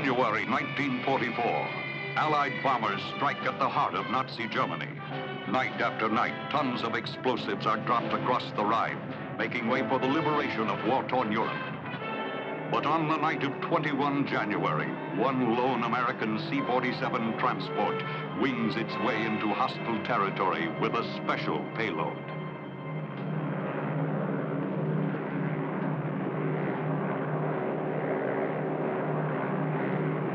January 1944. Allied bombers strike at the heart of Nazi Germany. Night after night, tons of explosives are dropped across the Rhine, making way for the liberation of war-torn Europe. But on the night of 21 January, one lone American C-47 transport wings its way into hostile territory with a special payload.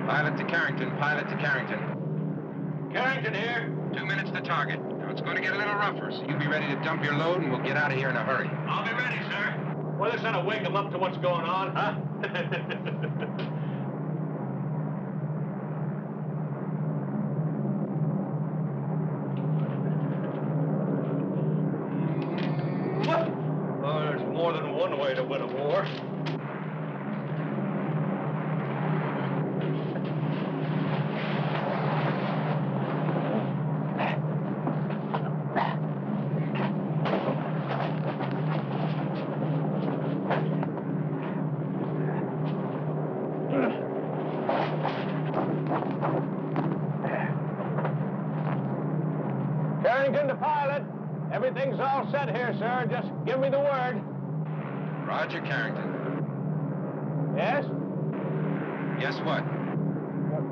Pilot to Carrington, pilot to Carrington. Carrington here. 2 minutes to target. Now it's going to get a little rougher, so you be ready to dump your load and we'll get out of here in a hurry. I'll be ready, sir. Well, this ought to wake them up to what's going on, huh? Oh, there's more than one way to win a war. Carrington to pilot. Everything's all set here, sir. Just give me the word. Roger, Carrington. Yes? Guess what?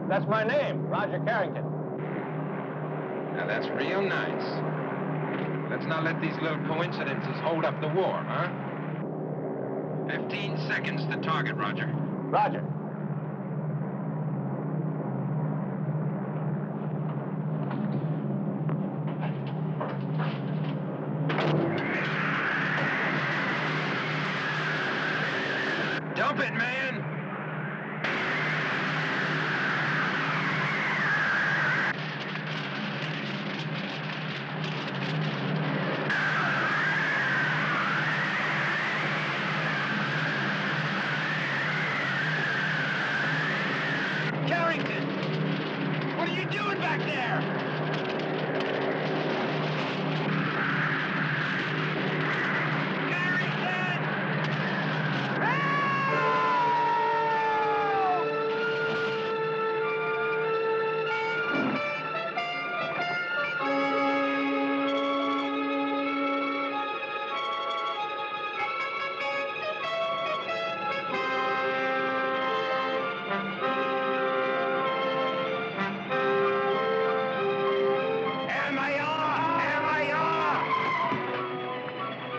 That's my name, Roger Carrington. Now that's real nice. Let's not let these little coincidences hold up the war, huh? 15 seconds to target, Roger. Roger. Dump it, man! Carrington! What are you doing back there?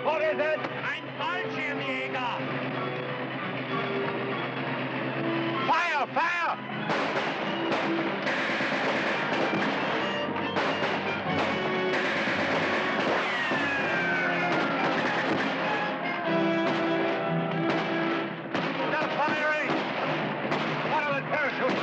What is it? Ein Fallschirmjäger! Fire! Fire! Stop firing! One of the parachutes!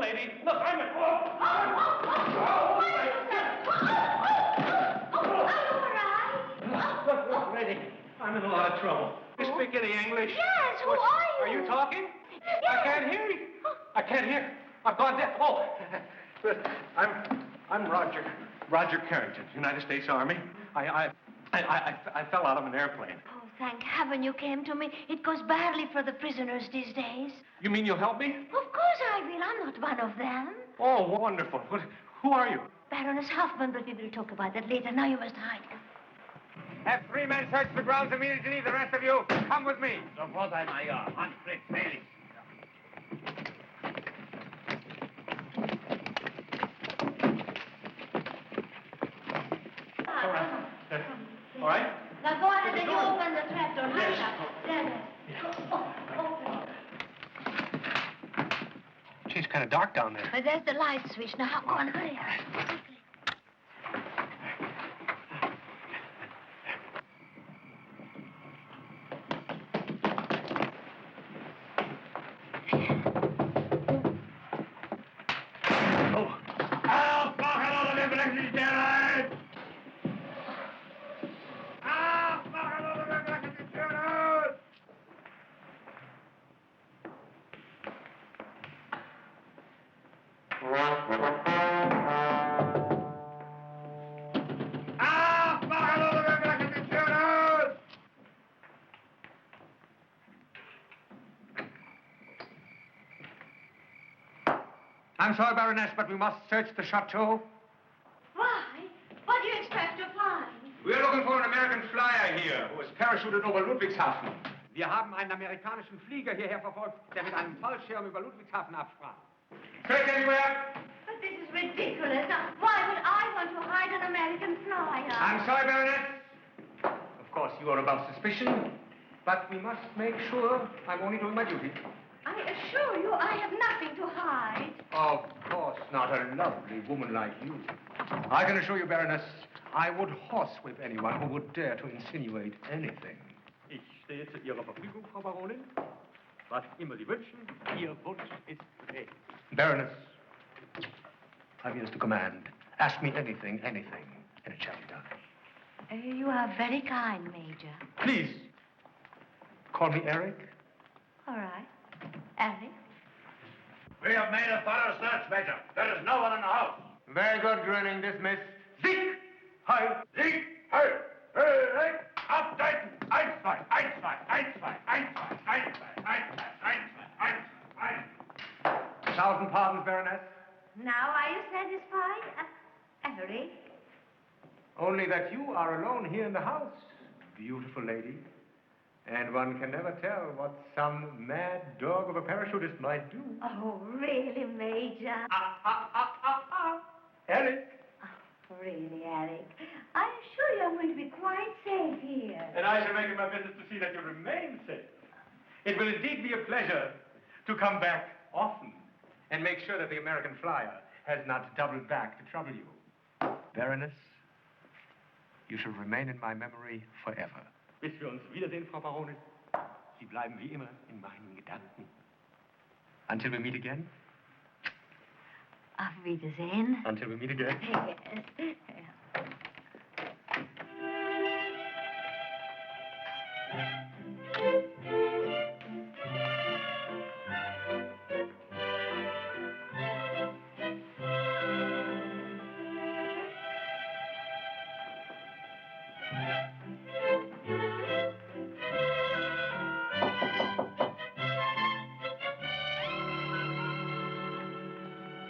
lady. Look, I'm in... Look, lady, I'm in a lot of trouble. You speak any English? Yes, who are you? Are you talking? Yes. I can't hear you. I can't hear. I've gone deaf. Oh, I'm Roger. Roger Carrington, United States Army. I fell out of an airplane. Oh, thank heaven you came to me. It goes badly for the prisoners these days. You mean you'll help me? Of course I will. I'm not one of them. Oh, wonderful. Who are you? Baroness Hoffman, but we will talk about that later. Now you must hide. Have 3 men search the grounds immediately. The rest of you, come with me. Sofort, Herr Major. Antritt, Felix. All right? Now go ahead and you open the trapdoor. Hurry up. There. Gee, it's kind of dark down there. But there's the light switch. Now go on, hurry up. Quickly. I'm sorry, Baroness, but we must search the chateau. Why? What do you expect to find? We're looking for an American flyer here who was parachuted over Ludwigshafen. Wir haben einen amerikanischen Flieger hierher verfolgt, der mit einem Fallschirm über Ludwigshafen absprang. Search anywhere? But this is ridiculous. Now, why would I want to hide an American flyer? I'm sorry, Baroness. Of course, you are above suspicion, but we must make sure I'm only doing my duty. I assure you I have nothing to hide. Of course not, a lovely woman like you. I can assure you, Baroness, I would horsewhip anyone who would dare to insinuate anything. Ich stehe zu Ihrer Verfügung, Frau Baronin. Was immer Sie wünschen, Ihr Wunsch ist Befehl. Baroness, I'm yours to command. Ask me anything, and it shall be done. You are very kind, Major. Please, call me Eric. All right. Eric? We have made a thorough search, Major. There is no one in the house. Very good, grinning, dismissed. Sieg! Heil! Sieg! Heil! Hey! Abdeuten! 1, 2, 1, 2, 1, 2, 1, 2, 1, 2, 1, 2, 1, 2, 1, 2. 1,000 pardons, Baroness. Now are you satisfied? Eric? Only that you are alone here in the house, beautiful lady. And one can never tell what some mad dog of a parachutist might do. Oh, really, Major? Eric. Oh, really, Eric? I assure you I'm going to be quite safe here. And I shall make it my business to see that you remain safe. It will indeed be a pleasure to come back often And make sure that the American flyer has not doubled back to trouble you. Baroness, you shall remain in my memory forever. Bis wir uns wiedersehen, Frau Baronin. Sie bleiben wie immer in meinen Gedanken. Until we meet again? Auf Wiedersehen. Until we meet again? Yes.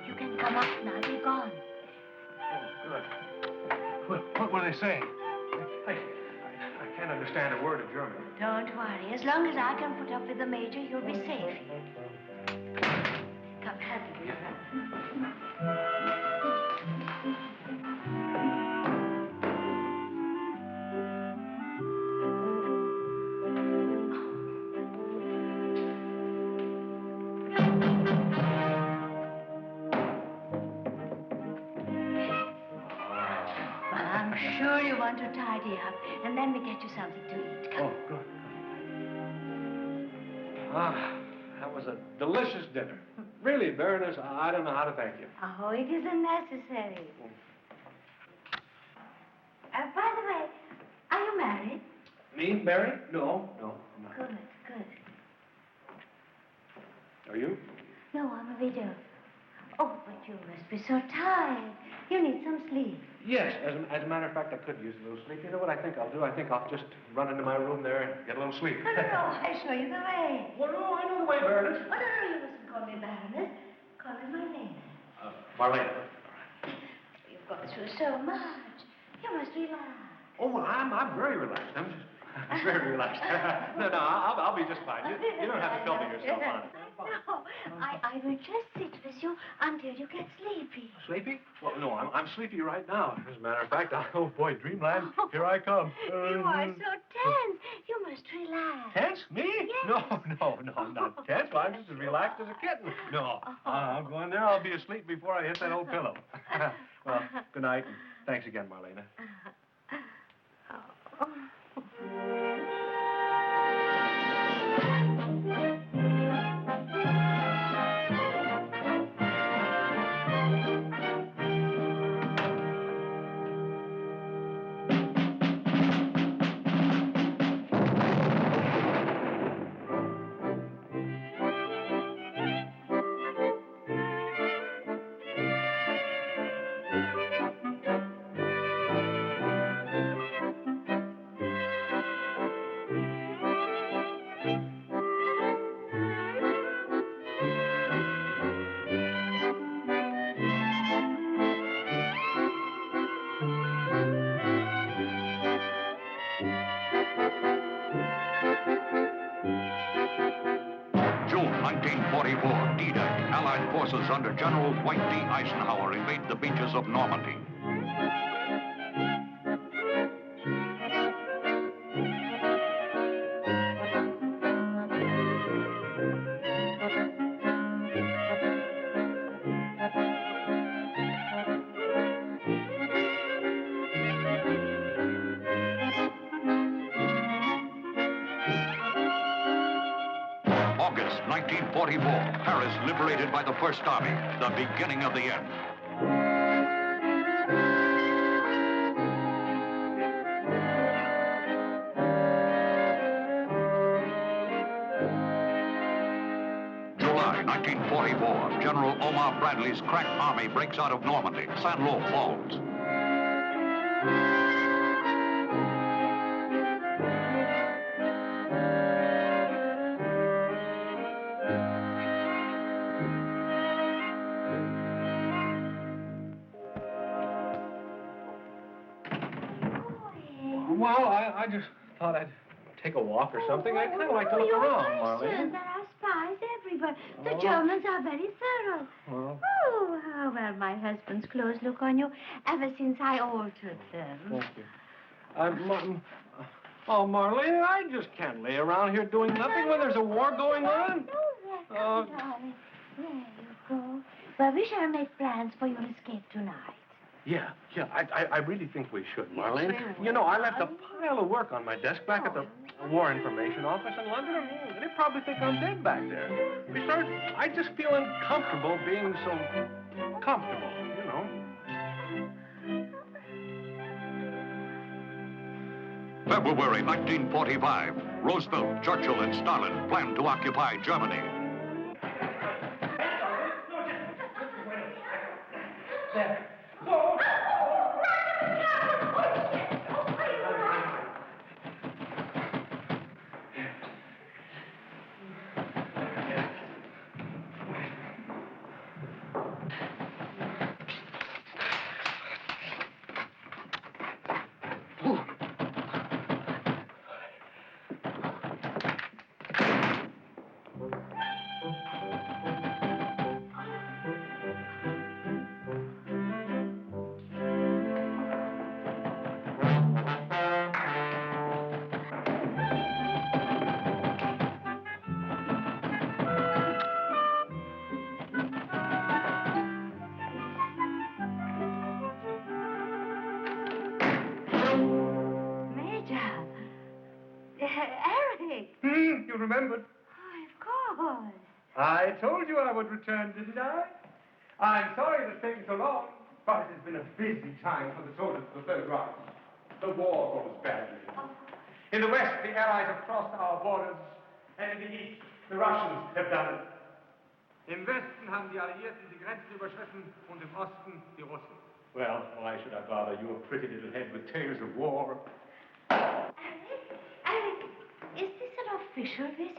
You can come up now. Be gone. Oh, good. What were they saying? I can't understand a word of German. Don't worry. As long as I can put up with the Major, you'll be safe here. Come, help me. Well, I'm sure you want to tidy up, and then we get you something to eat. Come. Oh, good. Ah, that was a delicious dinner. Really, Baroness, I don't know how to thank you. Oh, it isn't necessary. By the way, are you married? Me, married? No, I'm not. Good, good. Are you? No, I'm a widow. Oh, but you must be so tired. You need some sleep. Yes, as a matter of fact, I could use a little sleep. You know what I think I'll do? I think I'll just run into my room there and get a little sleep. No, I'll show you the way. Well, no, I know the way, Baroness. Oh, no, you mustn't call me Baroness. Call me Marlene. Marlene. You've gone through so much. You must relax. Oh, well, I'm very relaxed. I'm very relaxed. No, I'll be just fine. You don't have to trouble yourself on it. No, I will just sit with you until you get sleepy. Sleepy? Well, no, I'm sleepy right now. As a matter of fact, oh, boy, dreamland, here I come. You are so tense. You must relax. Tense? Me? Yes. No, I'm not tense. Well, I'm just as relaxed as a kitten. No, I'll go in there. I'll be asleep before I hit that old pillow. Well, good night. And thanks again, Marlena. June 1944, D-Day. Allied forces under General Dwight D. Eisenhower invade the beaches of Normandy. August 1944, Paris liberated by the First Army, the beginning of the end. July 1944, General Omar Bradley's crack army breaks out of Normandy. Saint-Lô falls. Well, I just thought I'd take a walk or something. I kind of like to look around, Marlene. There are spies everywhere. The Germans are very thorough. Well. Oh, how well my husband's clothes look on you ever since I altered them. Thank you. Marlene, I just can't lay around here doing nothing when there's a war going on. Oh, yes, darling. There you go. Well, we shall make plans for your escape tonight. Yeah, I really think we should, Marlene. You know, I left a pile of work on my desk back at the War Information Office in London, and they probably think I'm dead back there. Besides, I just feel uncomfortable being so comfortable, you know. February 1945, Roosevelt, Churchill, and Stalin plan to occupy Germany. There. Eric. You remembered? Oh, of course. I told you I would return, didn't I? I'm sorry it's taken so long, but it has been a busy time for the soldiers of the Third Reich. The war goes badly. In the West, the Allies have crossed our borders, and in the East, the Russians have done it. Im Westen haben die Alliierten die Grenzen überschritten und im Osten die Russen. Well, why should I bother your pretty little head with tales of war? Alec, is this an official visit?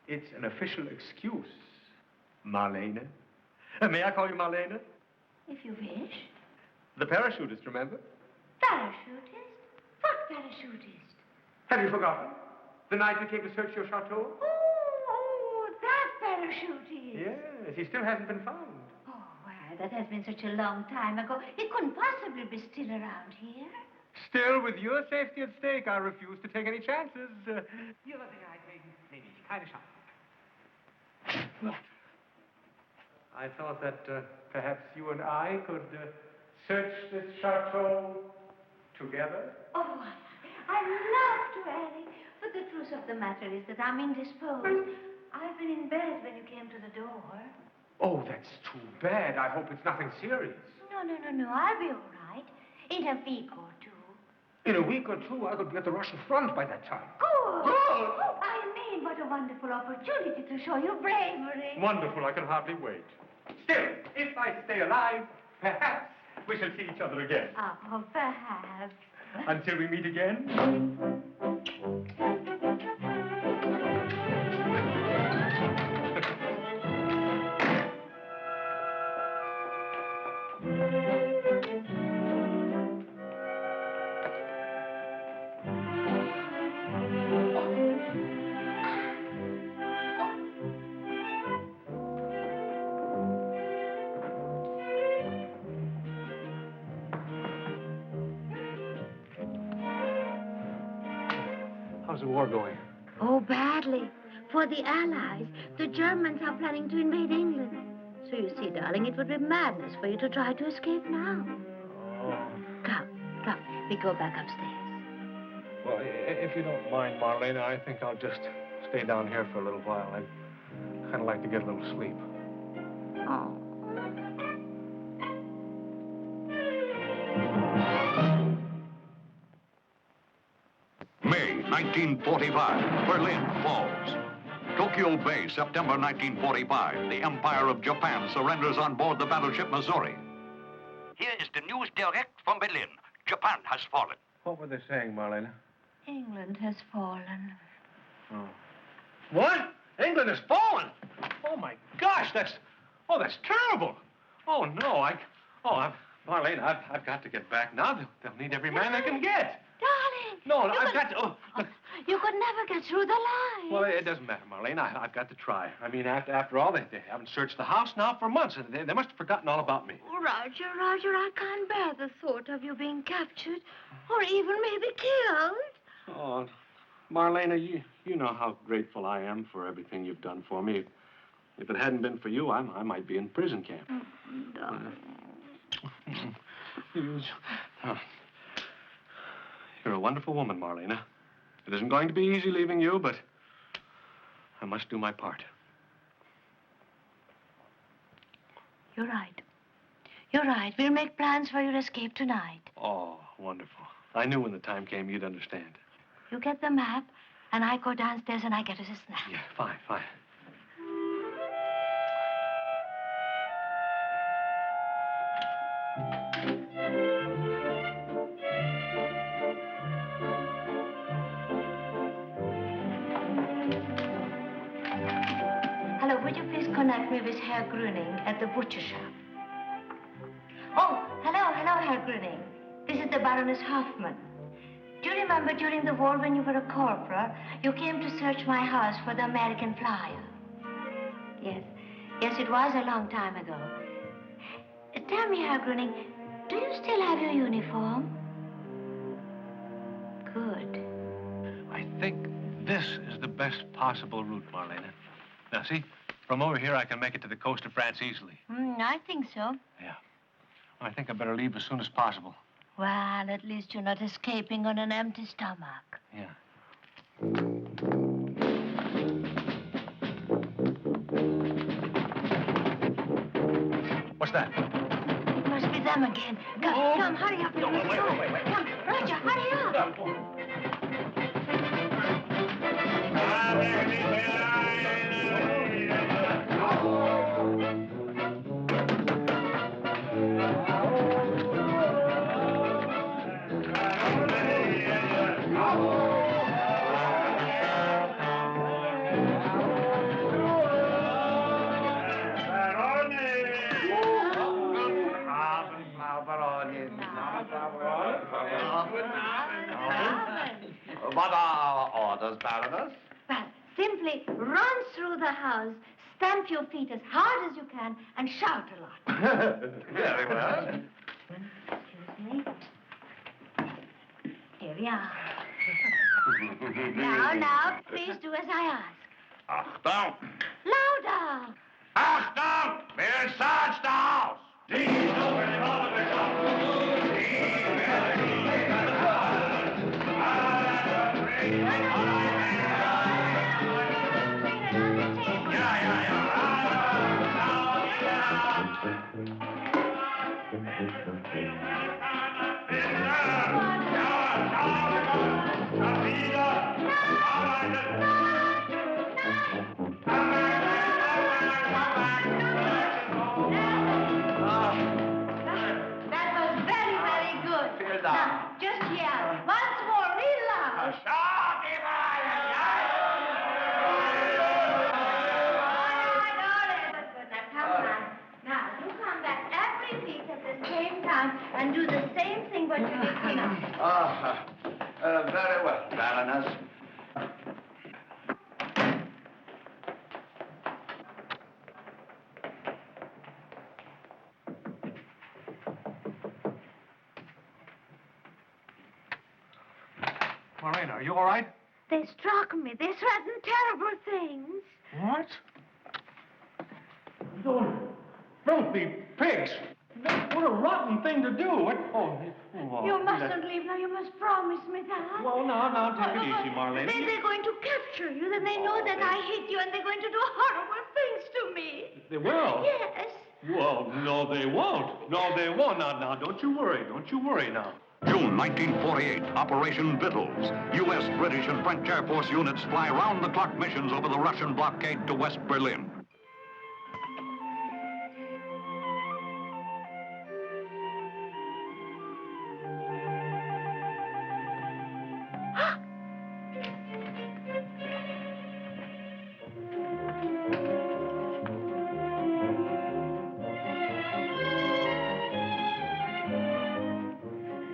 It's an official excuse, Marlene. May I call you Marlene? If you wish. The parachutist, remember? Parachutist? What parachutist? Have you forgotten? The night we came to search your chateau? Oh, that parachutist. Yes, he still hasn't been found. Oh, well, that has been such a long time ago. He couldn't possibly be still around here. Still, with your safety at stake, I refuse to take any chances. I thought that perhaps you and I could search this chateau together. Oh, I love to, Alec. But the truth of the matter is that I'm indisposed. I've been in bed when you came to the door. Oh, that's too bad. I hope it's nothing serious. No. I'll be all right. In a week or two. In a week or two, I could be at the Russian front by that time. Good. Good. Oh, I mean, what a wonderful opportunity to show you bravery. Wonderful. I can hardly wait. Still, if I stay alive, perhaps we shall see each other again. Oh, perhaps. Until we meet again. How's the war going? Oh, badly. For the Allies, the Germans are planning to invade England. So you see, darling, it would be madness for you to try to escape now. Oh. Come. We go back upstairs. Well, if you don't mind, Marlene, I think I'll just stay down here for a little while. I'd kind of like to get a little sleep. Oh. May 1945, Berlin falls. Tokyo Bay, September 1945. The Empire of Japan surrenders on board the battleship Missouri. Here is the news direct from Berlin. Japan has fallen. What were they saying, Marlene? England has fallen. Oh. What? England has fallen? Oh, my gosh, that's terrible. Oh, no, Marlene, I've got to get back now. They'll need every man they can get. Darling! No, I've got to... Oh, look. You could never get through the lines. Well, it doesn't matter, Marlene. I've got to try. I mean, after all, they haven't searched the house now for months. They must have forgotten all about me. Oh, Roger, I can't bear the thought of you being captured or even maybe killed. Oh, Marlene, you know how grateful I am for everything you've done for me. If it hadn't been for you, I might be in prison camp. Darling. You're a wonderful woman, Marlene. It isn't going to be easy leaving you, but I must do my part. You're right. We'll make plans for your escape tonight. Oh, wonderful. I knew when the time came you'd understand. You get the map, and I go downstairs and I get us a snack. Yeah, fine. Hello, would you please connect me with Herr Grüning at the butcher shop? Oh, hello, Herr Grüning. This is the Baroness Hoffman. Do you remember during the war when you were a corporal, you came to search my house for the American flyer? Yes, it was a long time ago. Tell me, Herr Grüning, do you still have your uniform? Good. I think this is the best possible route, Marlene. Now, see, from over here I can make it to the coast of France easily. I think so. Yeah. I think I better leave as soon as possible. Well, at least you're not escaping on an empty stomach. Yeah. What's that? It must be them again. Come, hurry up. No, wait. Come, Roger, hurry up. What are our orders, Baroness? Well, simply run through the house, stamp your feet as hard as you can, and shout a lot. Very well. Excuse me. Here we are. Now, please do as I ask. Achtung! Louder! Achtung! Wir search the house! That was very, very good. Now, just here. Once more, real loud. Now, you come back every week at the same time and do the same thing what you did tonight. Very well, Baroness. Marlena, are you all right? They struck me. They threatened terrible things. What? Filthy pigs! What a rotten thing to do. You mustn't leave now. You must promise me that. Well, now, take it easy, Marlena. Then they're going to capture you. Then they know that I hate you, and they're going to do horrible things to me. They will? Yes. Well, no, they won't. No, they won't. Now, don't you worry. Don't you worry now. June 1948, Operation Vittles. U.S., British, and French Air Force units fly round-the-clock missions over the Russian blockade to West Berlin.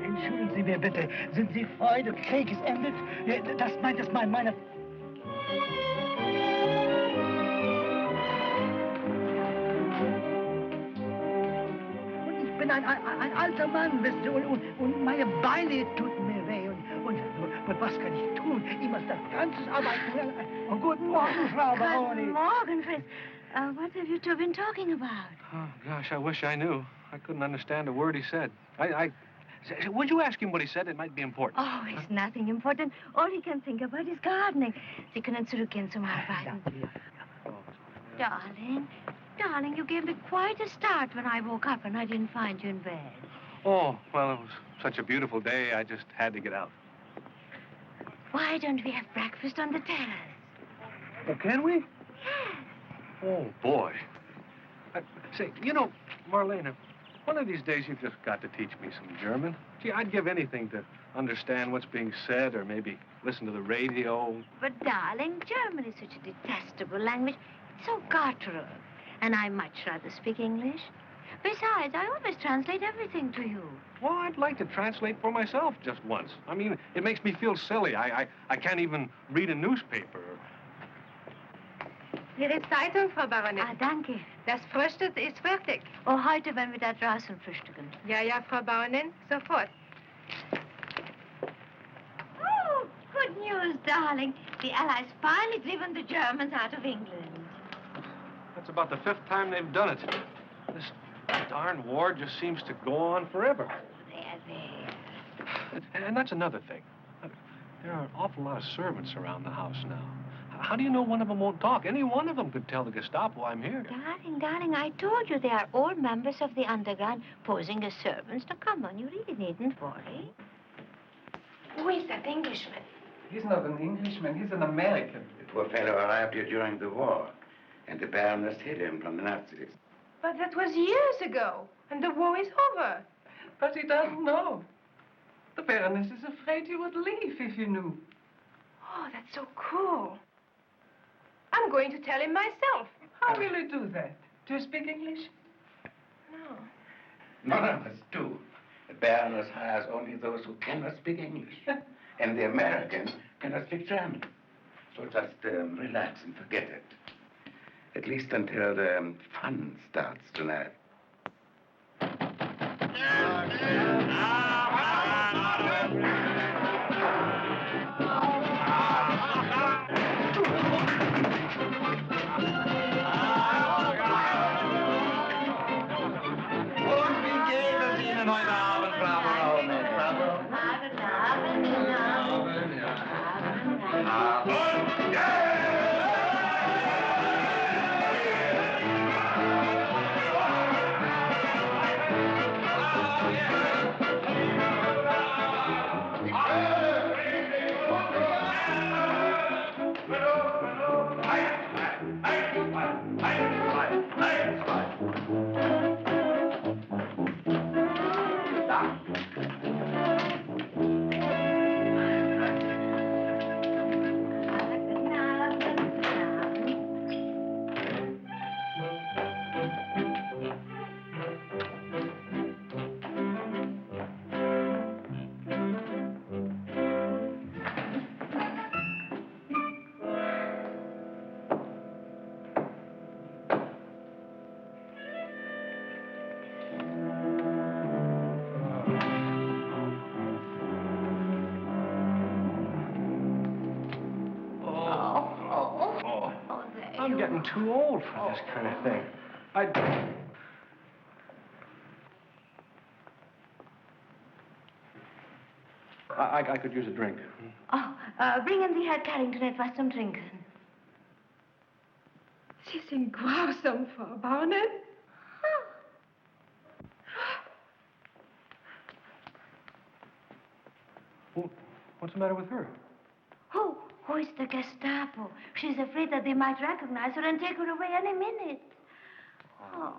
Entschuldigen Sie mir bitte, sind Sie Freude? Krieg ist endet? Das meine... Und ich bin ein alter Mann, wisst ihr, und meine Beine tun mir weh. Und was kann ich tun? Ich muss das ganze arbeiten. Oh, guten Morgen, Frau Baroni. Good morning, Fritz. What have you two been talking about? Oh, gosh, I wish I knew. I couldn't understand a word he said. Would you ask him what he said? It might be important. Oh, it's nothing important. All he can think about is gardening. Sie können zurückgehen zum Arbeiten. Darling, you gave me quite a start when I woke up and I didn't find you in bed. Oh, well, it was such a beautiful day, I just had to get out. Why don't we have breakfast on the terrace? Oh, can we? Yes. Oh, boy. Say, you know, Marlena, one of these days you've just got to teach me some German. Gee, I'd give anything to understand what's being said or maybe listen to the radio. But, darling, German is such a detestable language. It's so guttural. And I much rather speak English. Besides, I always translate everything to you. Well, I'd like to translate for myself just once. I mean, it makes me feel silly. I can't even read a newspaper. Ihre Zeitung, Frau Baronin. Ah, danke. Das Frühstück ist fertig. Oh, heute werden wir da draußen frühstücken. Ja, Frau Baronin, sofort. Oh, good news, darling. The Allies finally driven the Germans out of England. That's about the 5th time they've done it. This darn war just seems to go on forever. There. And that's another thing. There are an awful lot of servants around the house now. How do you know one of them won't talk? Any one of them could tell the Gestapo I'm here. Darling, I told you they are all members of the underground posing as servants. Now, come on, you really needn't worry. Who is that Englishman? He's not an Englishman, he's an American. The poor fellow arrived here during the war, and the Baroness hid him from the Nazis. But that was years ago, and the war is over. But he doesn't know. The Baroness is afraid you would leave if you knew. Oh, that's so cool. I'm going to tell him myself. How will you do that? Do you speak English? No. None of us do. The Baroness hires only those who cannot speak English. And the American cannot speak German. So just relax and forget it. At least until the fun starts tonight. I'm getting too old for this kind of thing. I could use a drink. Oh, bring in the Herr Carrington etwas zum Trinken. Sie sind grausam, Frau Baronin. What's the matter with her? Who is the Gestapo? She's afraid that they might recognize her and take her away any minute. Oh.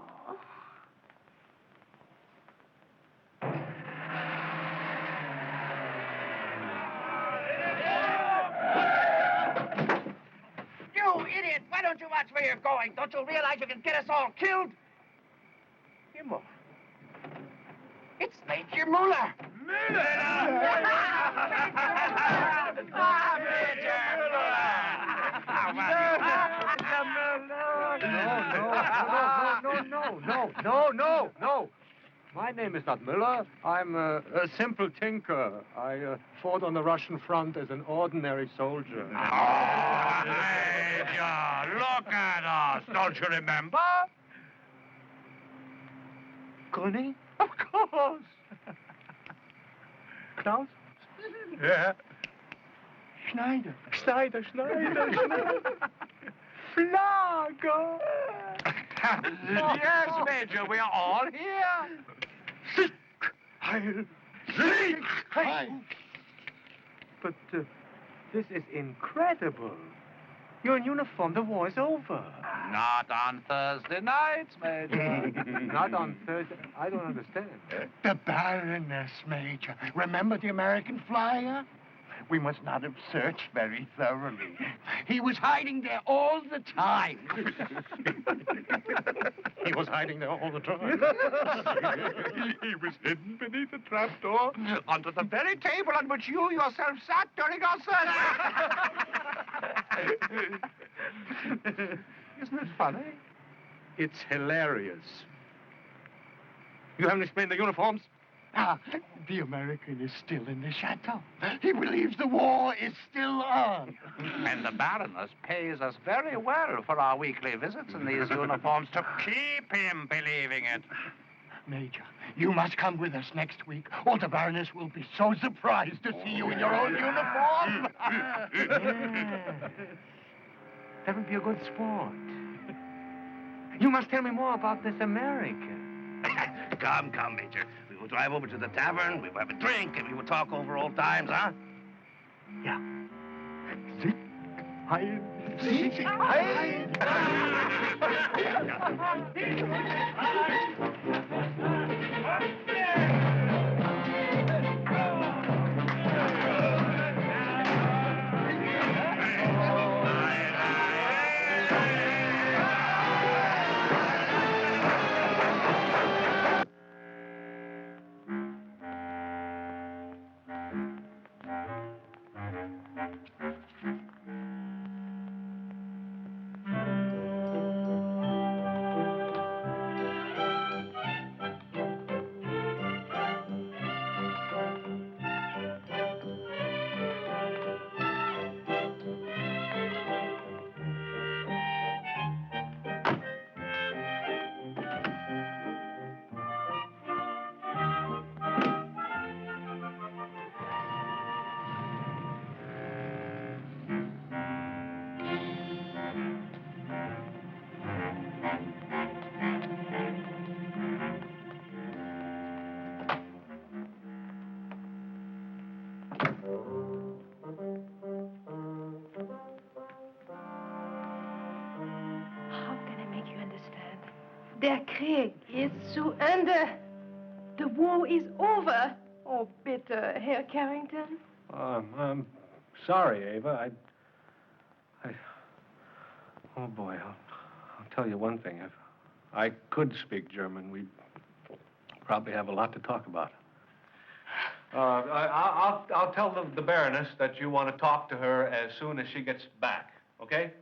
You idiot! Why don't you watch where you're going? Don't you realize you can get us all killed? Himmel. It's Major Muller. No. My name is not Müller. I'm a simple tinker. I fought on the Russian front as an ordinary soldier. Oh, Major, look at us. Don't you remember? Gröning? Of course. Klaus? Yeah. Schneider. Flager. Yes, Major, we are all here. Sieg Heil. Sieg Heil. But this is incredible. You're in uniform. The war is over. Not on Thursday nights, Major. Not on Thursday. I don't understand. The Baroness, Major. Remember the American flyer? We must not have searched very thoroughly. He was hiding there all the time. He was hiding there all the time. He was hidden beneath a trapdoor under the very table on which you yourself sat during our search. Isn't it funny? It's hilarious. You haven't explained the uniforms? The American is still in the chateau. He believes the war is still on. And the Baroness pays us very well for our weekly visits in these uniforms to keep him believing it. Major, you must come with us next week, or the Baroness will be so surprised to see you in your own uniform. That would be a good sport. You must tell me more about this American. Come, Major. We will drive over to the tavern, we will have a drink, and we will talk over old times, huh? Yeah. Sieg Heil. Sieg Heil. How can I make you understand? Der Krieg ist zu Ende. The war is over. Oh, bitte, Herr Carrington. I'm sorry, Ava. Oh, boy, I'll tell you one thing. If I could speak German, we'd probably have a lot to talk about. I'll tell the Baroness that you want to talk to her as soon as she gets back, okay?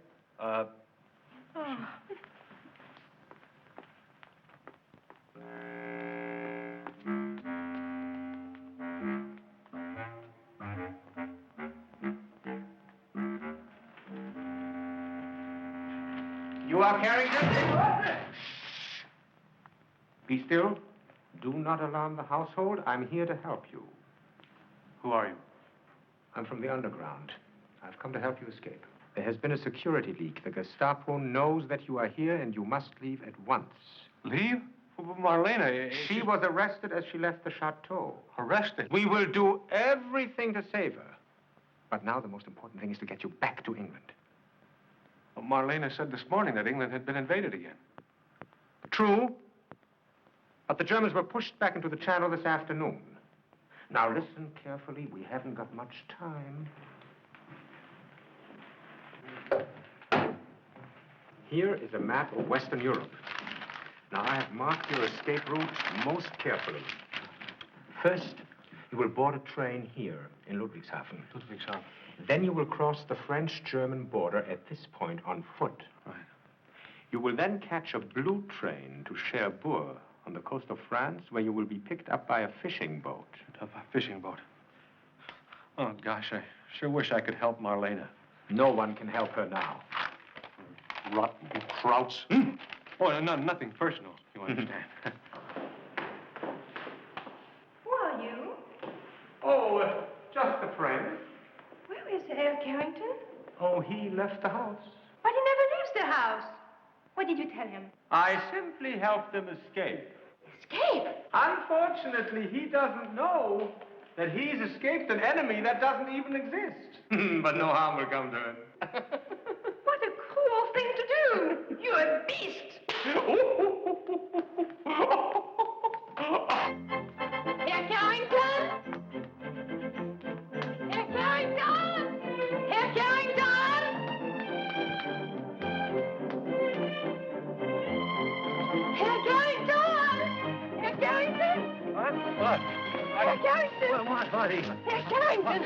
You are Carrington? Shh. Be still. Do not alarm the household. I'm here to help you. Who are you? I'm from the underground. I've come to help you escape. There has been a security leak. The Gestapo knows that you are here, and you must leave at once. Leave? Marlena, She was arrested as she left the chateau. arrested. We will do everything to save her. But now the most important thing is to get you back to England. Well, Marlena said this morning that England had been invaded again. True. But the Germans were pushed back into the Channel this afternoon. Now listen carefully. We haven't got much time. Here is a map of Western Europe. Now, I have marked your escape route most carefully. First, you will board a train here in Ludwigshafen. Ludwigshafen. Then you will cross the French-German border at this point on foot. Right. You will then catch a blue train to Cherbourg on the coast of France, where you will be picked up by a fishing boat. A fishing boat. Oh, gosh, I sure wish I could help Marlena. No one can help her now. Rotten krauts. Oh, no, nothing personal, you understand. Who are you? Oh, just a friend. Where is Herr Carrington? Oh, he left the house. But he never leaves the house. What did you tell him? I simply helped him escape. Escape? Unfortunately, he doesn't know that he's escaped an enemy that doesn't even exist. But no harm will come to him. What a cruel thing to do. You're a beast. Herr Carrington? Herr Carrington? Herr Carrington? Herr Carrington? Herr Carrington? What? Herr Carrington? What, buddy? Herr Carrington,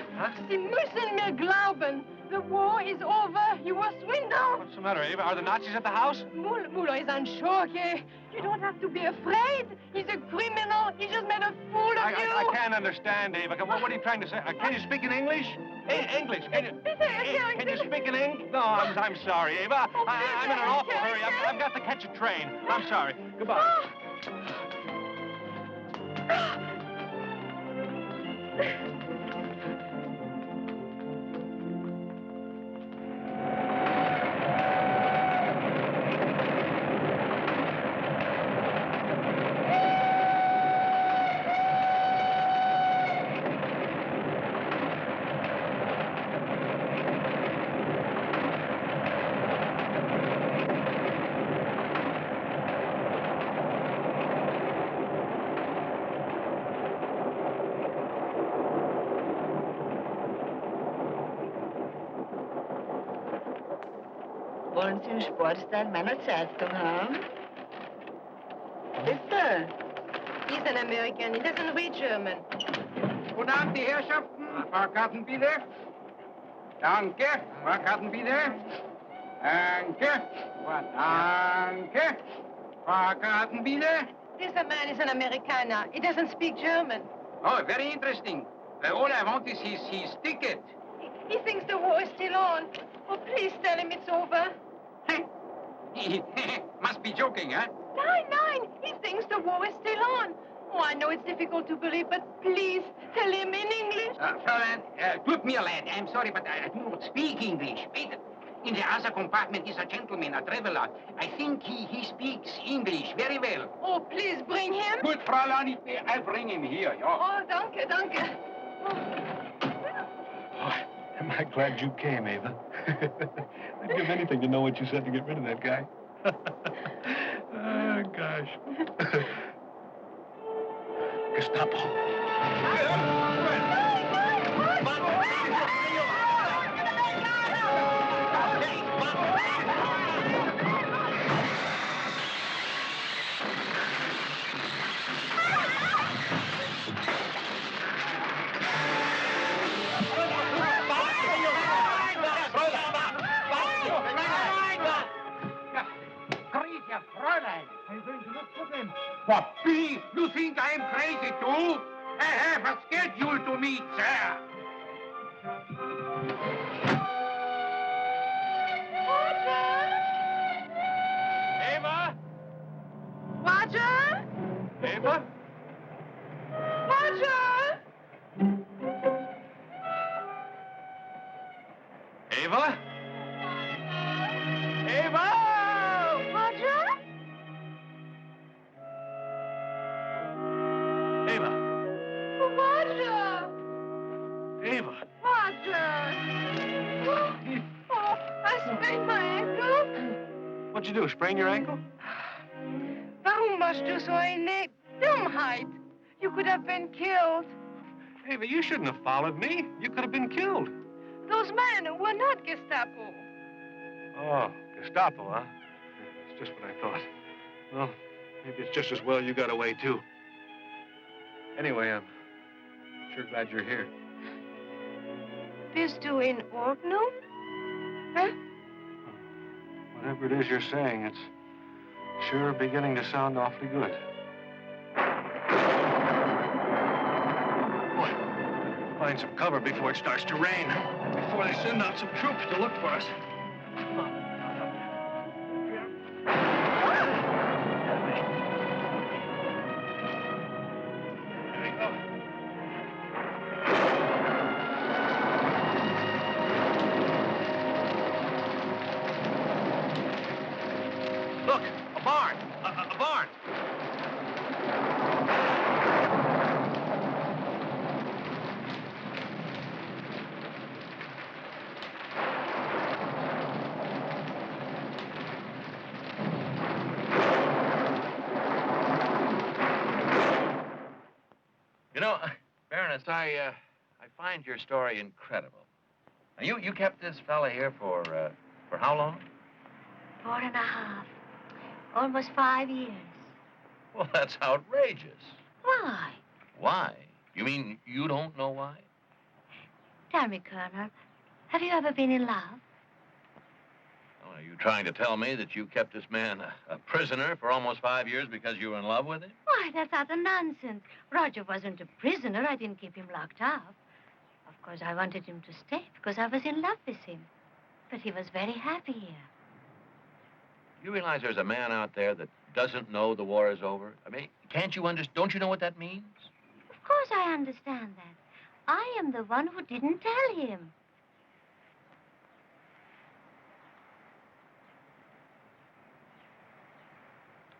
Sie müssen mir glauben. The war is over. You were swindled. What's the matter, Ava? Are the Nazis at the house? Muller is on shock. You don't have to be afraid. He's a criminal. He just made a fool of you. I can't understand, Ava. What are you trying to say? Can you speak in English? English? Can you speak in English? No, I'm sorry, Ava. I'm in an awful hurry. I've got to catch a train. I'm sorry. Goodbye. Wollen Sie einen Sportstyle meiner Zeitung haben? Bitte. He's an American. He doesn't read German. Guten Abend, die Herrschaften. Fahrkarten bitte. Danke. Fahrkarten bitte. Danke. Danke. Fahrkarten bitte. This man is an Amerikaner. He doesn't speak German. Oh, very interesting. All I want is his ticket. He thinks the war is still on. Oh, please tell him it's over. Must be joking, huh? Nein. He thinks the war is still on. Oh, I know it's difficult to believe, but please tell him in English. Fräulein, tut mir leid. I'm sorry, but I do not speak English. Wait, in the other compartment is a gentleman, a traveler. I think he speaks English very well. Oh, please bring him. Good, Fräulein, I'll bring him here, yeah. Oh, danke. Oh, am I glad you came, Ava. I'd give anything to know what you said to get rid of that guy. Oh, gosh. Gestapo. Fräulein. Are you going to look for them? What, me? You think I am crazy too? I have a schedule to meet, sir. Ava? Roger? Ava? Roger? Ava? Ava? Roger? Ava? Roger? Ava? Roger? Oh, I sprained my ankle. What'd you do, sprain your ankle? Warum machst du so eine Dummheit? You could have been killed. Ava, you shouldn't have followed me. You could have been killed. Those men were not Gestapo. Oh, Gestapo, huh? That's just what I thought. Well, maybe it's just as well you got away, too. Anyway, I'm sure glad you're here. Bist du in Ordnung? Huh? Whatever it is you're saying, it's sure beginning to sound awfully good. Boy, find some cover before it starts to rain. Before they send out some troops to look for us. Come on. There we go. Look, a barn. A barn. You know, Baroness, I find your story incredible. Now, you kept this fella here for how long? 4.5. Almost 5 years. Well, that's outrageous. Why? Why? You mean you don't know why? Tell me, Colonel, have you ever been in love? Oh, are you trying to tell me that you kept this man a prisoner for almost 5 years because you were in love with him? Why, that's utter nonsense. Roger wasn't a prisoner. I didn't keep him locked up. Of course, I wanted him to stay because I was in love with him. But he was very happy here. You realize there's a man out there that doesn't know the war is over? I mean, can't you understand? Don't you know what that means? Of course I understand that. I am the one who didn't tell him.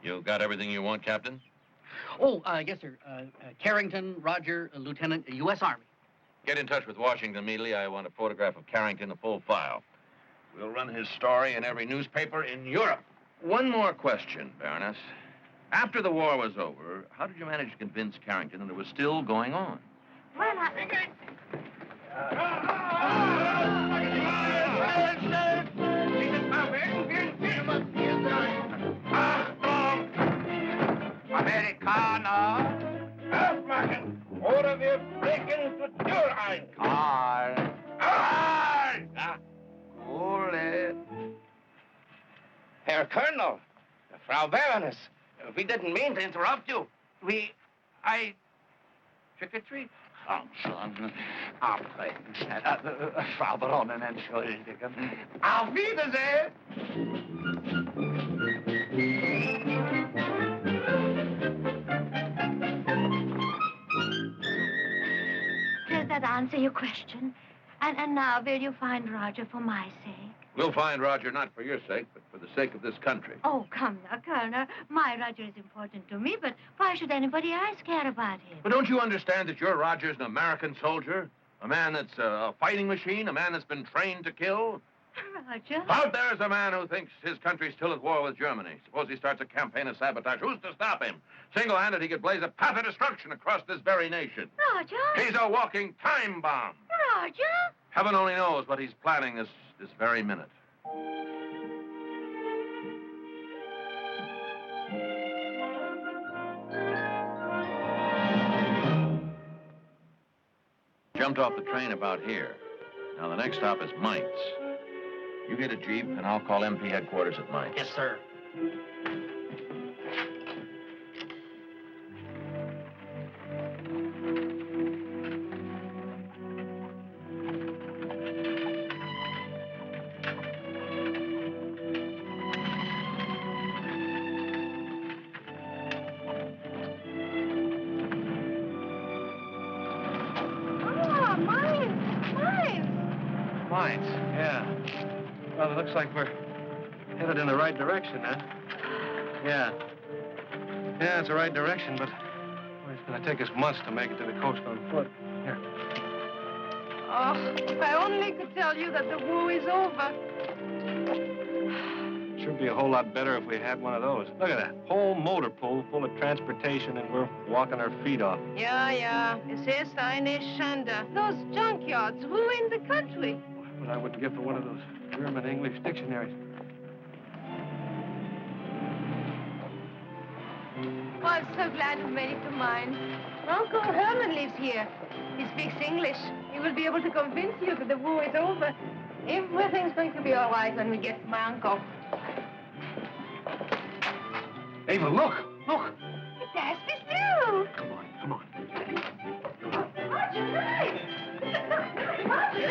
You got everything you want, Captain? Oh, yes, sir. Carrington, Roger, Lieutenant, U.S. Army. Get in touch with Washington immediately. I want a photograph of Carrington, a full file. We'll run his story in every newspaper in Europe. One more question, Baroness. After the war was over, how did you manage to convince Carrington that it was still going on? Well, Karl. Cool it. Herr Colonel, Frau Baroness, we didn't mean to interrupt you. Trick or treat. Komm schon. Abtreten. Frau Baronin, entschuldigen. Auf Wiedersehen. Does that answer your question? And now, will you find Roger for my sake? We'll find Roger not for your sake, but for the sake of this country. Oh, come now, Colonel. My Roger is important to me, but why should anybody else care about him? But don't you understand that your Roger's an American soldier? A man that's a fighting machine? A man that's been trained to kill? Roger? Out there's a man who thinks his country's still at war with Germany. Suppose he starts a campaign of sabotage. Who's to stop him? Single-handed, he could blaze a path of destruction across this very nation. Roger? He's a walking time bomb. Roger? Heaven only knows what he's planning this very minute. Jumped off the train about here. Now, the next stop is Mainz. You get a Jeep, and I'll call MP headquarters at Mainz. Yes, sir. Mainz, yeah. Well, it looks like we're headed in the right direction, huh? Yeah. Yeah, it's the right direction, but it's going to take us months to make it to the coast on foot. Here. Oh, if I only could tell you that the war is over. It should be a whole lot better if we had one of those. Look at that. Whole motor pool full of transportation, and we're walking our feet off. Yeah. Es ist eine Schande. Those junkyards ruin the country. But I wouldn't give for one of those German-English dictionaries. Oh, I'm so glad you made it to mine. Uncle Herman lives here. He speaks English. He will be able to convince you that the war is over. Everything's going to be all right when we get to my uncle. Ava, look! It's Ashby Stew! Come on. Roger, right! Roger!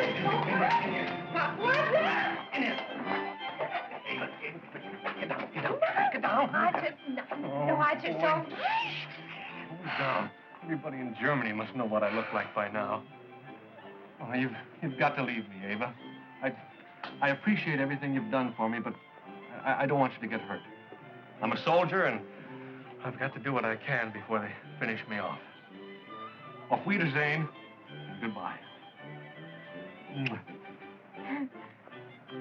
What's that? Get down. Roger, no, Roger, don't. Hold down. Everybody in Germany must know what I look like by now. Oh, you've got to leave me, Ava. I appreciate everything you've done for me, but I don't want you to get hurt. I'm a soldier, and I've got to do what I can before they finish me off. Auf Wiedersehen, and goodbye.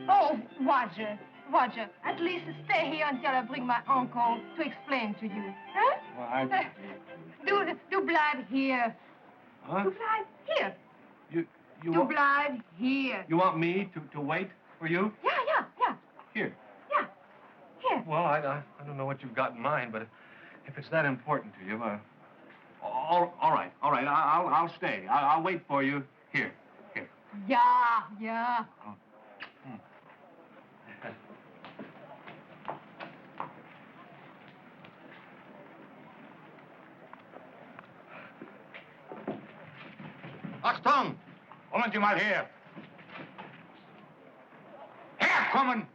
Oh, Roger, at least stay here until I bring my uncle to explain to you. Huh? Well, Do blood here. Huh? Do blood here. You Do blood here. You want me to wait for you? Yeah. Here. Yeah, here. Well, I don't know what you've got in mind, but if it's that important to you, all right. I'll stay. I'll wait for you here. Yeah. Achtung! Kommen Sie mal her! Herkommen!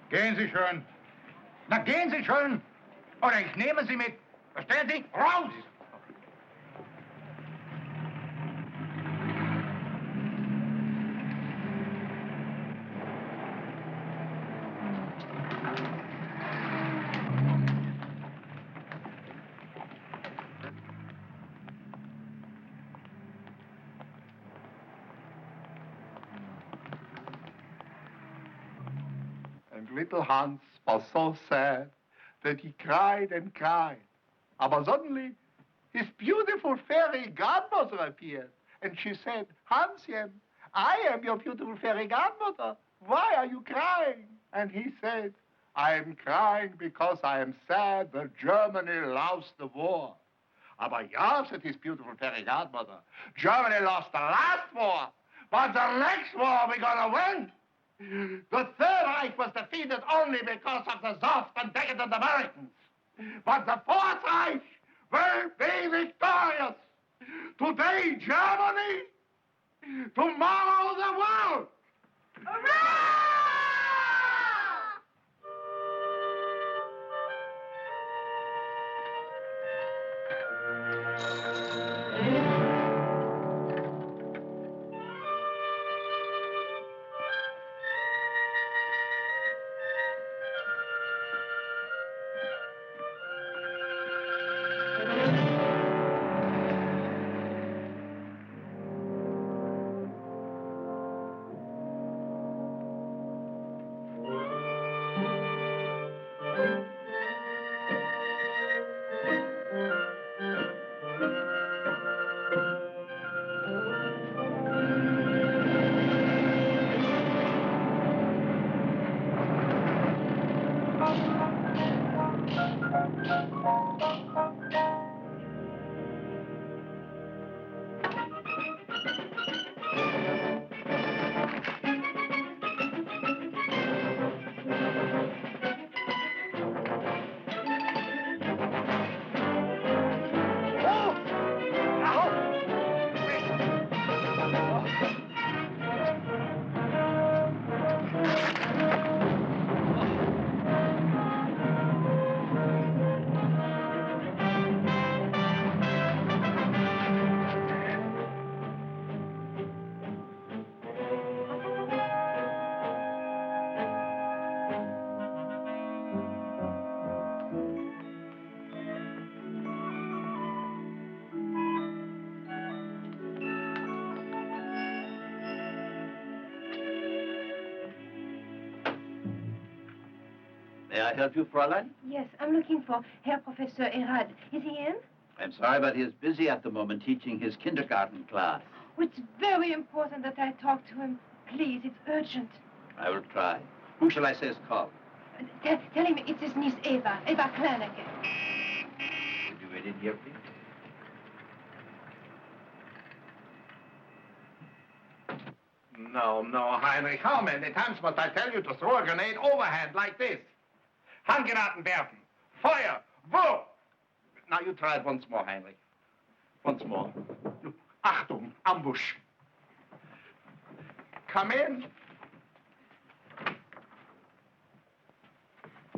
Gehen Sie schön. Na, gehen Sie schön. Oder ich nehme Sie mit. Verstehen Sie? Raus! And little Hans was so sad that he cried and cried. Aber suddenly, his beautiful fairy godmother appeared. And she said, Hanschen, I am your beautiful fairy godmother. why are you crying? And he said, I am crying because I am sad that Germany lost the war. Aber ja, said his beautiful fairy godmother, Germany lost the last war, but the next war we're gonna win. The Third Reich was defeated only because of the soft and decadent Americans. But the Fourth Reich will be victorious. Today, Germany. Tomorrow, the world. May I help you, Fräulein? Yes, I'm looking for Herr Professor Erhard. Is he in? I'm sorry, but he is busy at the moment teaching his kindergarten class. Oh, it's very important that I talk to him. Please, it's urgent. I will try. Who shall I say is called? Tell him it's his niece Eva Kleinecke. Would you wait in here, please? No, Heinrich. How many times must I tell you to throw a grenade overhand like this? Handgranaten werfen. Feuer. Wo? Now you try it once more, Heinrich. Once more. Achtung, ambush. Come in.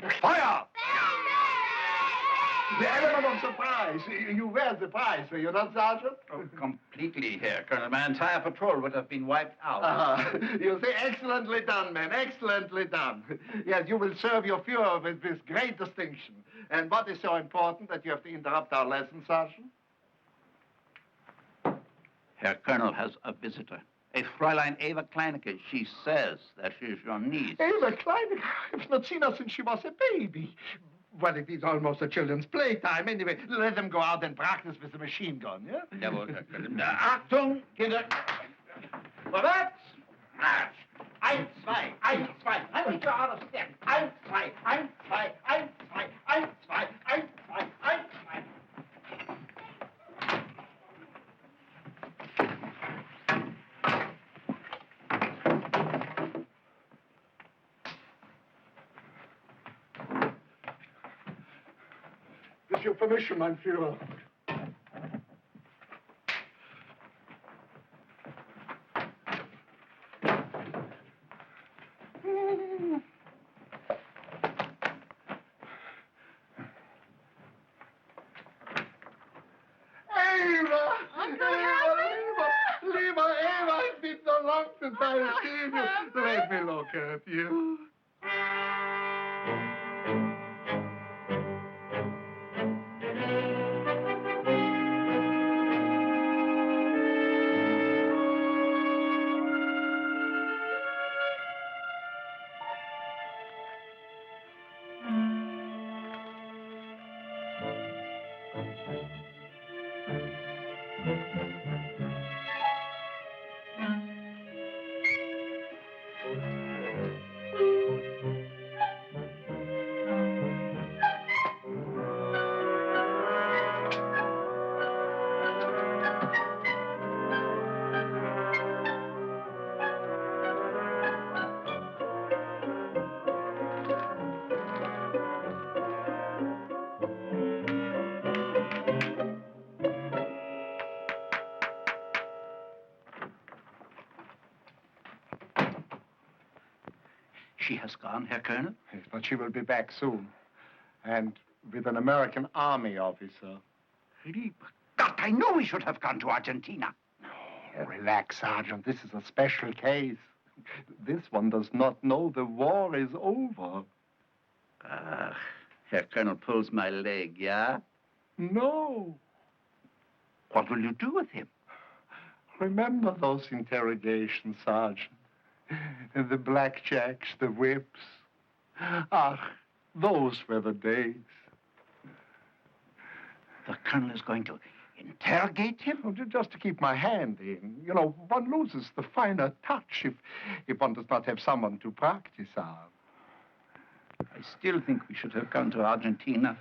Feuer! The element of surprise. You were surprised, were you not, Sergeant? Oh, completely, Herr Colonel. My entire patrol would have been wiped out. You say, excellently done, man, excellently done. Yes, you will serve your Führer with great distinction. And what is so important that you have to interrupt our lesson, Sergeant? Herr Colonel has a visitor. A Fräulein Eva Kleinecke. She says that she's your niece. Eva Kleinecke? I've not seen her since she was a baby. Well, it is almost a children's playtime. Anyway, let them go out and practice with the machine gun, yeah? Jawohl, Herr Colonel. Achtung, Kinder. Vorwärts! Marsch! 1, 2, 1, 2. I need you out of step. 1, 2, 1, 2, 1, 2, 1, 2, 1, 2, 1, 2. With your permission, mein Führer. Eva, it's been so long since I've seen you. Let me look at you. She has gone, Herr Colonel? Yes, but she will be back soon. And with an American army officer. Lieber Gott, I knew we should have gone to Argentina. Oh, relax, Sergeant. This is a special case. This one does not know the war is over. Ah, Herr Colonel pulls my leg, yeah? No. What will you do with him? Remember those interrogations, Sergeant? The blackjacks, the whips. Ah, those were the days. The Colonel is going to interrogate him? Oh, just to keep my hand in. You know, one loses the finer touch if one does not have someone to practice on. I still think we should have gone to Argentina.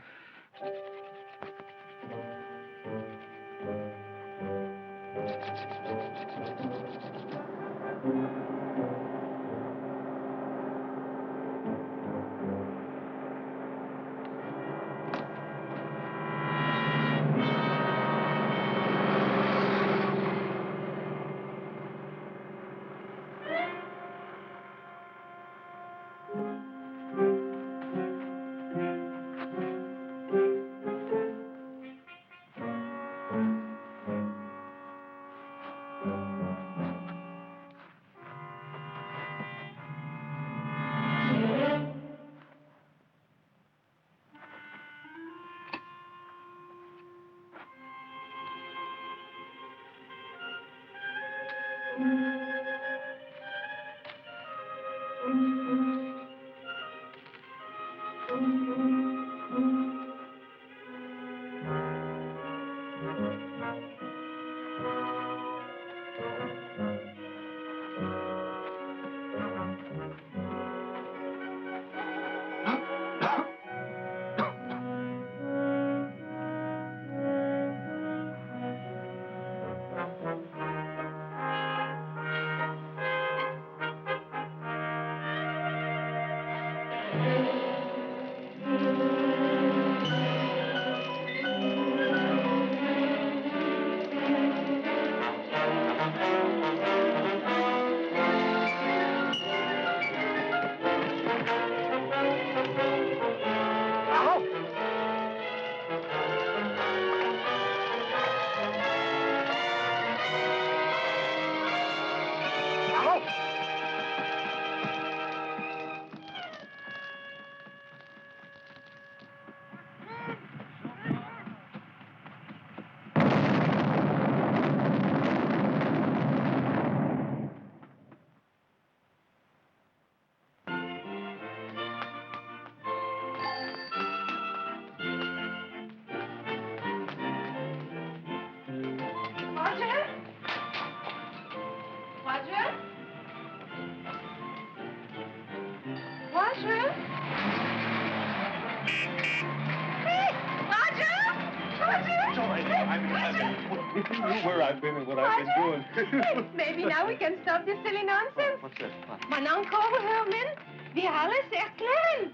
If you knew where I've been and what I've been doing. Maybe now we can stop this silly nonsense. What's this? Mein Onkel, Herman, wir alles erklären.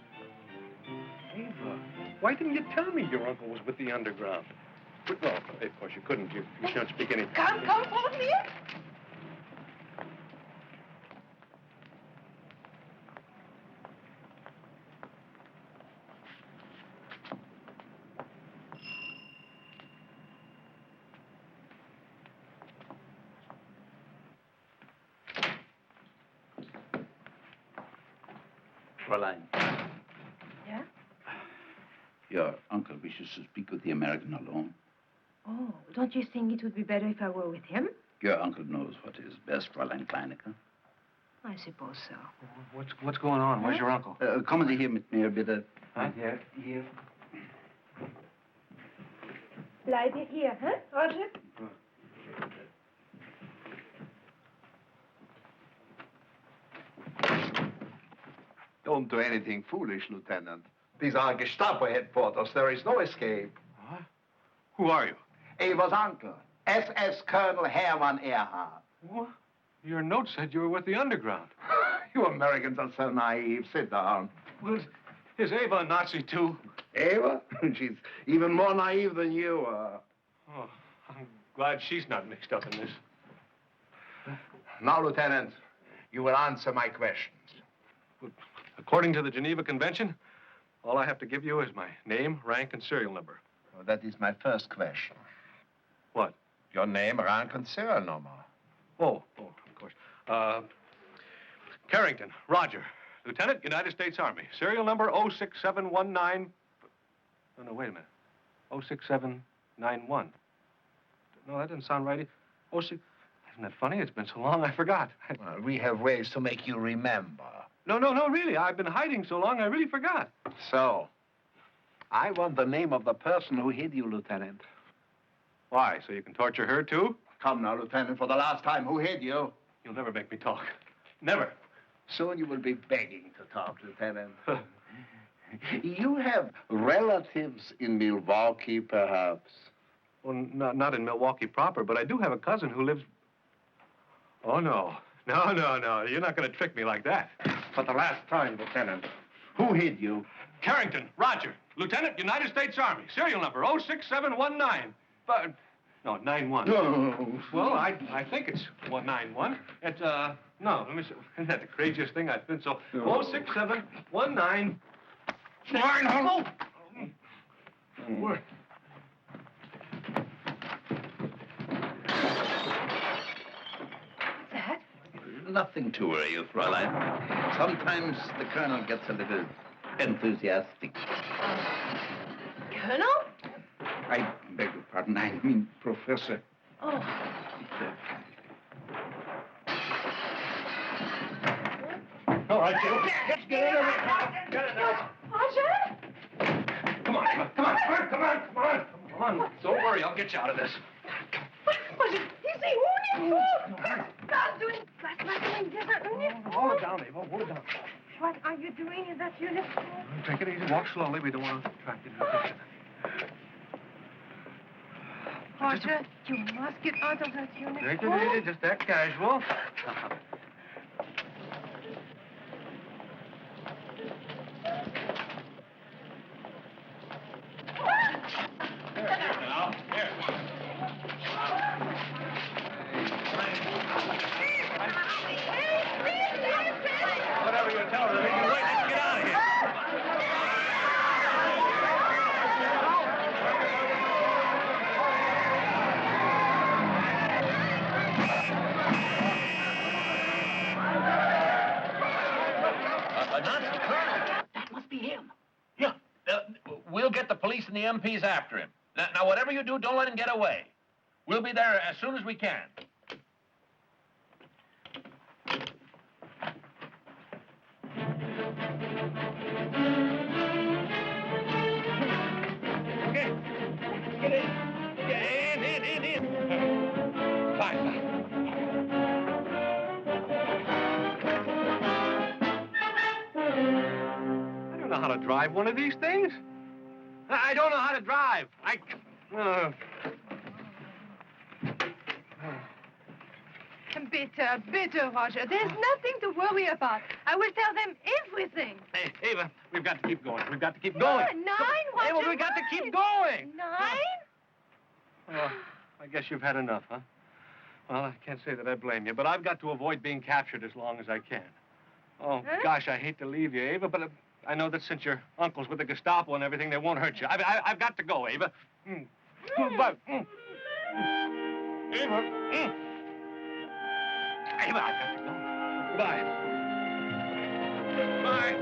Ava, why didn't you tell me your uncle was with the underground? But, well, of course you couldn't. You shouldn't speak any... Come, follow me. Fräulein. Yeah? Your uncle wishes to speak with the American alone. Oh, don't you think it would be better if I were with him? Your uncle knows what is best, Fräulein Kleinecke. I suppose so. What's going on? Where's your uncle? Kommen Sie hier mit mir, bitte. Huh? Hier. Bleibe hier, huh, Roger? Don't do anything foolish, Lieutenant. These are Gestapo headquarters. There is no escape. What? Who are you? Ava's uncle, SS Colonel Hermann Ehrhardt. What? Your note said you were with the underground. You Americans are so naive. Sit down. Well, is Ava a Nazi, too? Ava? She's even more naive than you are. Oh, I'm glad she's not mixed up in this. Now, Lieutenant, you will answer my questions. According to the Geneva Convention, all I have to give you is my name, rank, and serial number. Oh, that is my first question. What? Your name, rank, and serial number. Oh, of course. Carrington, Roger. Lieutenant, United States Army. Serial number 06719... Oh, no, wait a minute. 06791. No, that doesn't sound right. 06... Isn't that funny? It's been so long, I forgot. Well, we have ways to make you remember. No, really. I've been hiding so long, I really forgot. So, I want the name of the person who hid you, Lieutenant. Why? So you can torture her, too? Come now, Lieutenant, for the last time, who hid you? You'll never make me talk. Never. Soon you will be begging to talk, Lieutenant. You have relatives in Milwaukee, perhaps? Well, not in Milwaukee proper, but I do have a cousin who lives... Oh, no. No. You're not going to trick me like that. For the last time, Lieutenant, who hid you? Carrington, Roger. Lieutenant, United States Army. Serial number 06719. But... No, 91. No. Well, I think it's 191. It's, no, let me see. Isn't that the craziest thing? I've been so... 06719... Schweinhold! Dad? Nothing to worry you, Fräulein. Sometimes the Colonel gets a little enthusiastic. Colonel? I beg your pardon, I mean Professor. Oh. All right, Jill. Let's get in there. Get in there. Roger? Come on. Don't worry, I'll get you out of this. But is he uniform? Hold it down, Ava. Hold it down. What are you doing in that uniform? Take it easy. Walk slowly. We don't want to attract any attention. Roger, you must get out of that uniform. Take it easy. Just act casual. Whatever you tell her, you wait. Let's get out of here. Not the Colonel. That must be him. Yeah. We'll get the police and the MPs after him. Now, whatever you do, don't let him get away. We'll be there as soon as we can. Okay. Get in. In. Fine. I don't know how to drive one of these things. I don't know how to drive. Bitter, Roger. There's nothing to worry about. I will tell them everything. Hey, Ava, we've got to keep going. We've got to keep No, going. 9, Roger. Ava, we've got to keep going. 9? Oh, I guess you've had enough, huh? Well, I can't say that I blame you, but I've got to avoid being captured as long as I can. Oh, gosh, I hate to leave you, Ava, but I know that since your uncle's with the Gestapo and everything, they won't hurt you. I've got to go, Ava. Ava. Ava, I've got to go. Goodbye. Bye.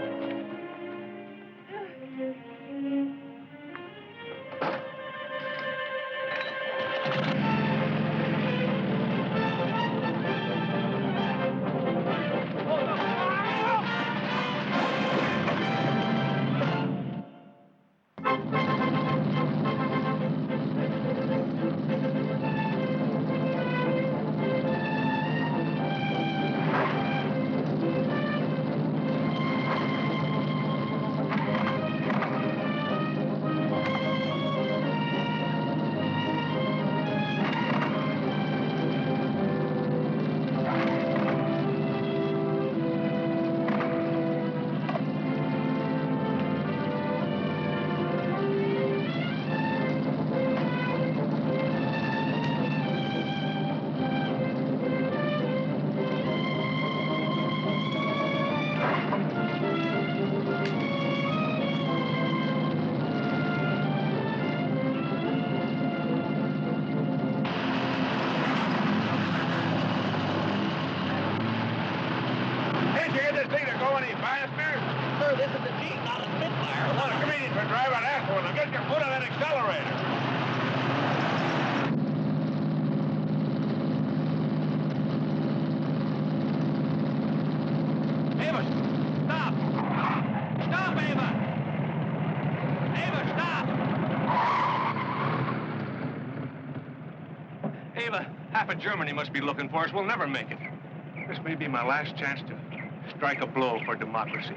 any, Bannister? Sir, this is a Jeep, not a Spitfire. Well, come in for driving that one. Now get your foot on that accelerator. Ava, stop! Stop, Ava! Ava, stop! Ava, half of Germany must be looking for us. We'll never make it. This may be my last chance to strike a blow for democracy.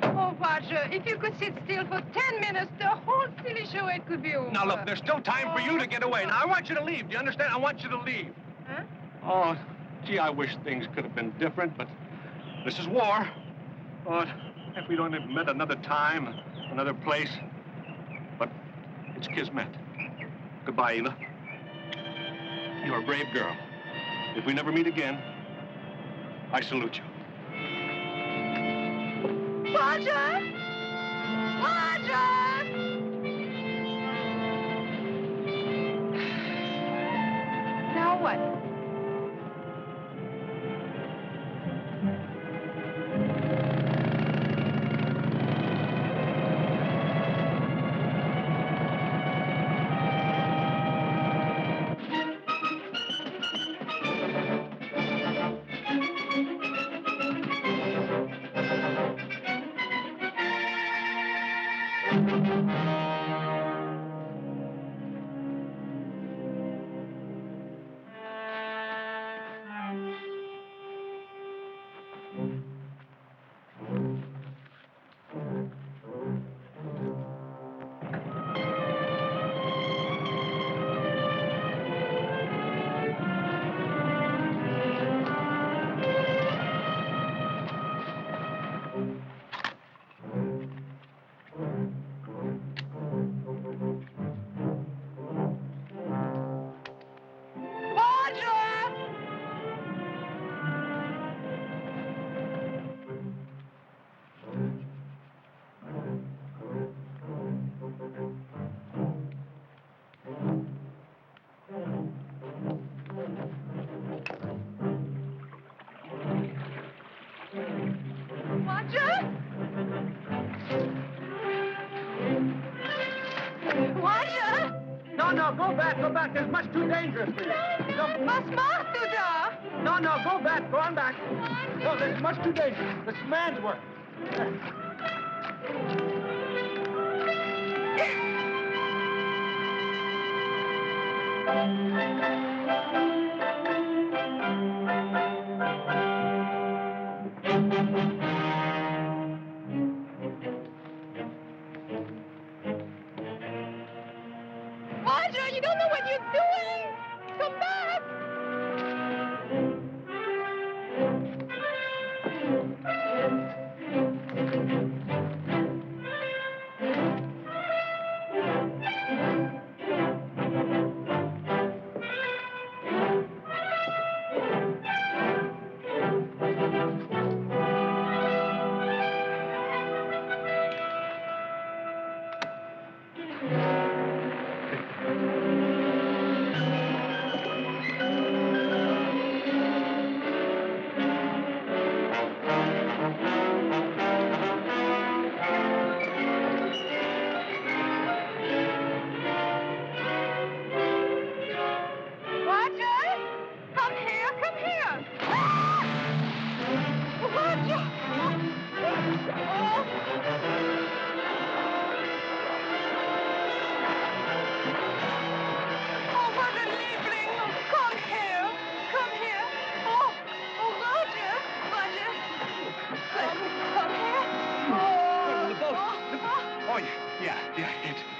Oh, Roger, if you could sit still for 10 minutes, the whole silly charade could be over. Now, look, there's still time for you to get away. Now, I want you to leave. Do you understand? I want you to leave. Huh? Oh, gee, I wish things could have been different, but this is war. Oh, if we'd only met another time, another place. But it's kismet. Goodbye, Eva. You're a brave girl. If we never meet again, I salute you. Roger! Roger! Now what? Go back. It's much too dangerous for you. Was machst du da? No, go back. Go on back. No, this is much too dangerous. This is man's work. Roger, you don't know what you're doing. Come back.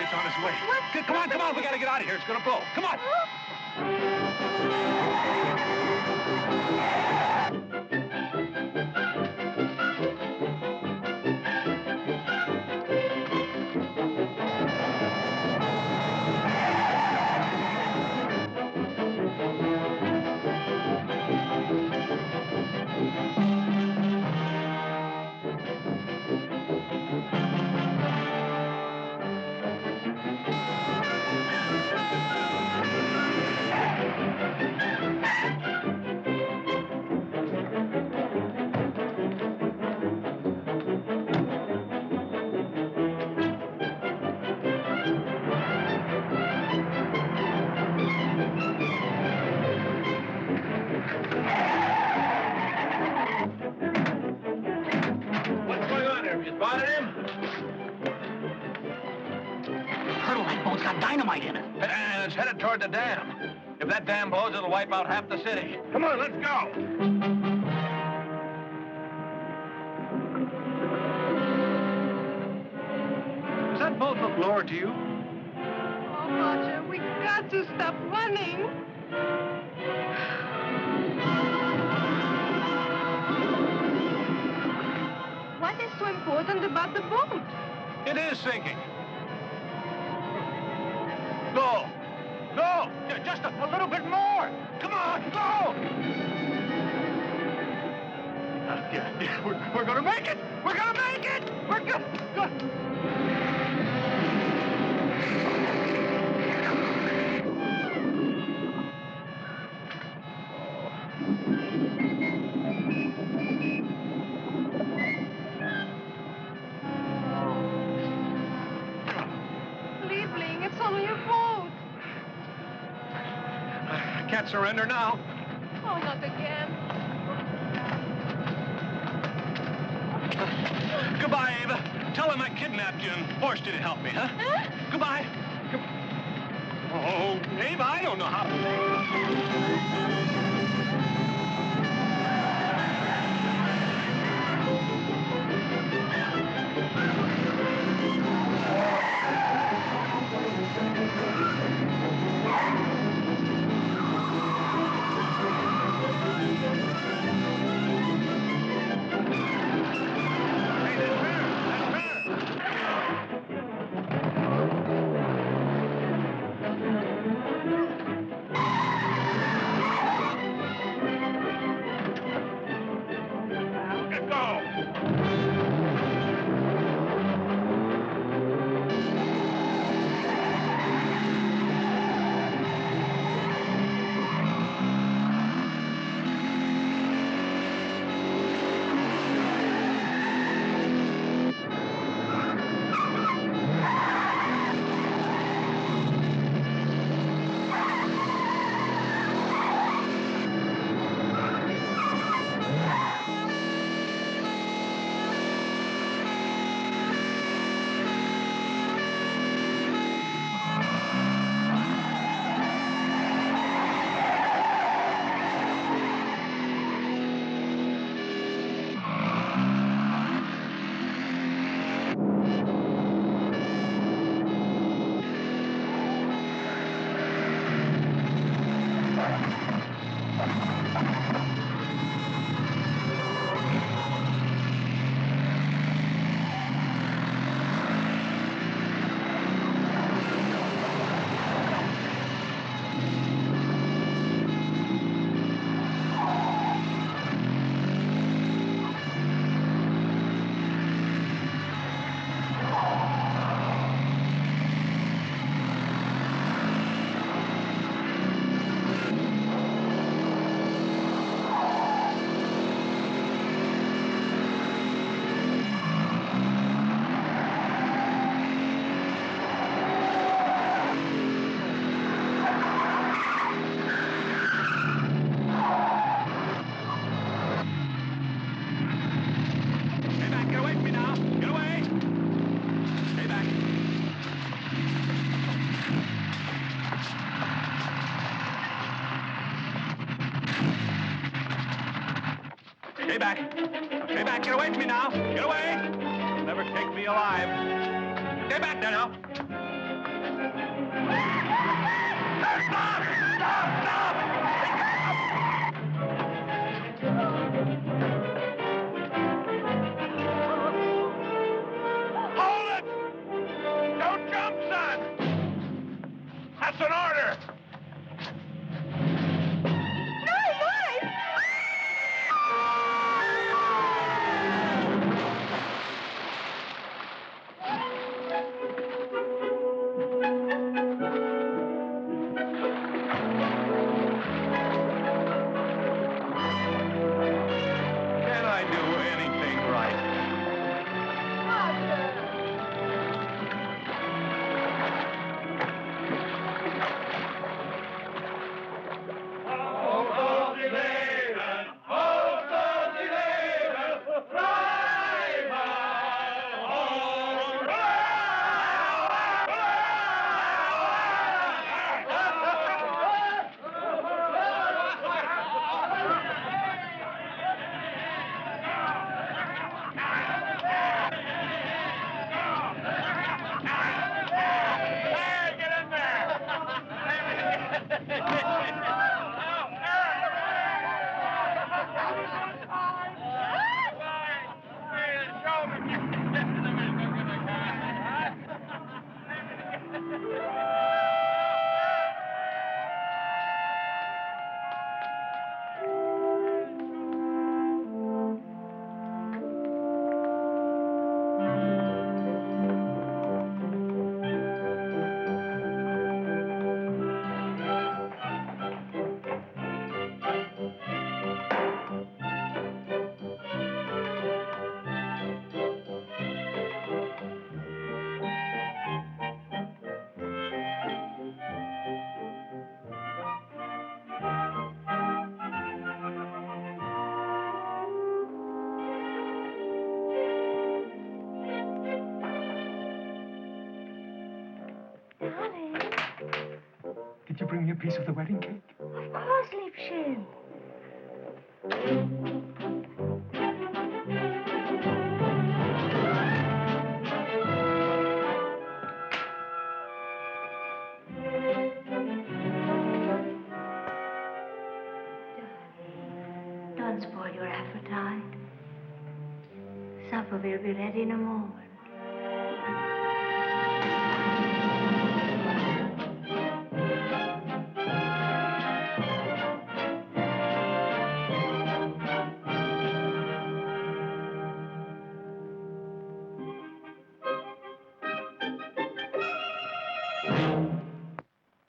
It's on its way. Come on, we gotta get out of here. It's gonna blow. Come on. dynamite in it. And it's headed toward the dam. If that dam blows, it'll wipe out half the city. Come on, let's go. Does that boat look lower to you? Oh, Roger, we got to stop running. What is so important about the boat? It is sinking. Go. Go. Just a little bit more. Come on, go. Yeah, we're going to make it. We're going to make it. We're going to... Liebling, it's only a boat. I can't surrender now. Oh, not again. Goodbye, Ava. Tell him I kidnapped you and forced you to help me, huh? Goodbye. Oh, Ava, I don't know how Stay back. Stay back. Get away from me now. Get away. You'll never take me alive. Stay back there now. Stop! Stop! Stop! Hold it! Don't jump, son! That's an order! Won't you bring me a piece of the wedding cake? Of course, Liebchen. Don't spoil your appetite. Supper will be ready in a moment.